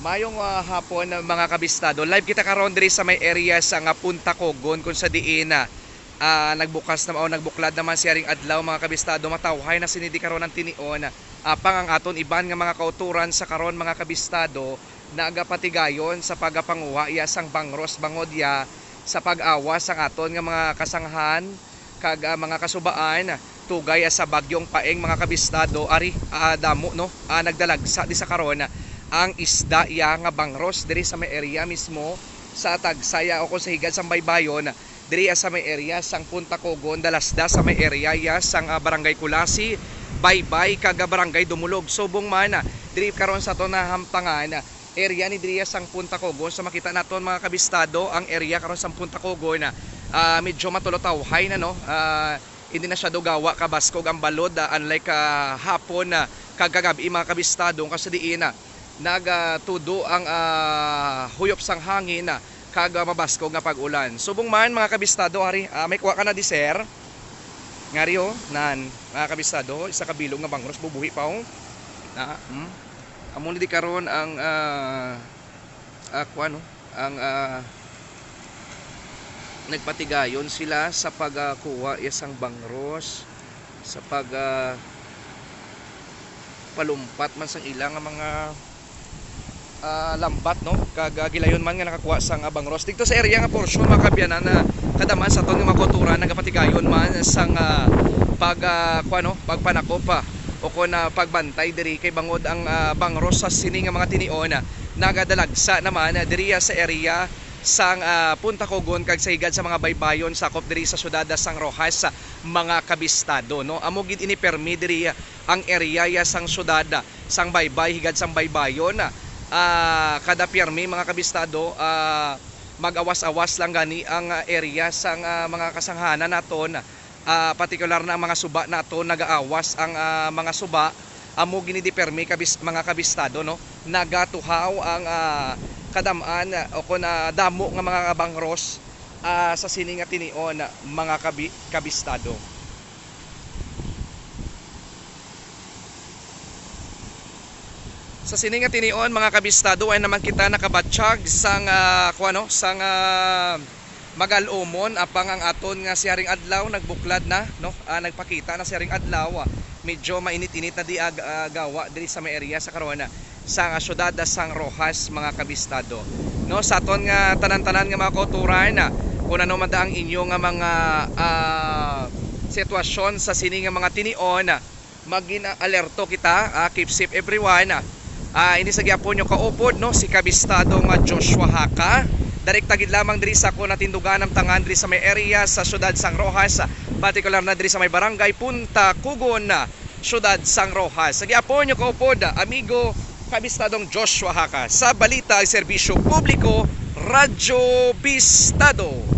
Mayong hapon mga kabistado. Live kita karon diri sa may area sa nga Punta Cogon kung sa diin na nagbukas na o nagbuklad naman si Haring Adlaw mga kabistado. Matawhay na sinidi karon ang tinion apang ang aton iban nga mga kauturan sa karon mga kabistado na agapatigayon sa pagapanguha iya sang bangros bangodya sa pag-awas ang aton nga mga kasanghan kag mga kasubaan tugay sa bagyong paeng mga kabistado ari damo no nagdalagsa di sa karon ang isda iya nga bangros diri sa may area mismo sa Tagsaya o kung sa higad sa Baybayon diri sa may area sang Punta Cogon dalasda sa may area ya sang Barangay Kulasi Baybay kag Barangay Dumulog subong man diri karon sa to na hamtangan area ni diri sang Punta Cogon sa makita naton mga kabistado ang area karon sa Punta Cogon medyo matulotawhay na no hindi na siya dogawa kabaskog ang balod unlike hapon kagagabi mga kabistado kasi diin nagtudo ang huyop sang hangin kag mabaskog nga pag-ulan. Subong man mga kabistado hari may kuha ka na di sir. Ngari nan mga kabistado isa ka bilog nga bangros bubuhi pa na amo ni di karon ang kuano ang nagpatigayon sila sa pagkuha isang bangros sa pag palumpat man sang ilang mga lambat no kagagilayon man nga nakakuha sang bangros dito sa area nga porsyon mga kabyanan na kadaman sa ton nga makuturan nagapatigayon man sang pagpanako pa o kun pagbantay diri kay bangod ang bangros sa sini nga mga tinion nagadalagsa naman diri sa area sang Punta Cogon kag sa higad sa mga baybayon sakop diri sa syudad sang Rojas mga kabistado no amo gid ini permi diri ang area ya sang syudad sang baybay higad sang baybayon kada permi mga kabistado mag-awas-awas lang gani ang area sang mga kasanghanan naton partikular na mga suba naton nagaawas ang mga suba amo gini di permi mga kabistado no nagatuhaw ang kadamaan o kun damo nga mga bangros sa sini nga tinion mga kabistado. Sa sini nga tinion mga kabistado ay naman kita nakabatsyag sang sang magalumon apang ang aton nga si Haring Adlaw nagbuklad na no nagpakita na si Haring Adlaw medyo mainit-init na di gawa diri sa may area sa karon sa syudad sang Rojas mga kabistado no sa aton nga tanan-tanan nga mga kauturan kung ano man ang inyo nga mga sitwasyon sa sini nga mga tinion maging alerto kita keep safe everyone ini sa gyapon nyo kaupod no si kabistado nga Joshua Haka direkta gid lamang diri sa ako natindugan ng tangan diri sa may area sa syudad sang Rojas partikular na diri sa may barangay Punta Cogon syudad sang Rojas sa gyapon nyo kaupod amigo kabistadong Joshua Haka sa balita ay serbisyo publiko Radyo Bistado.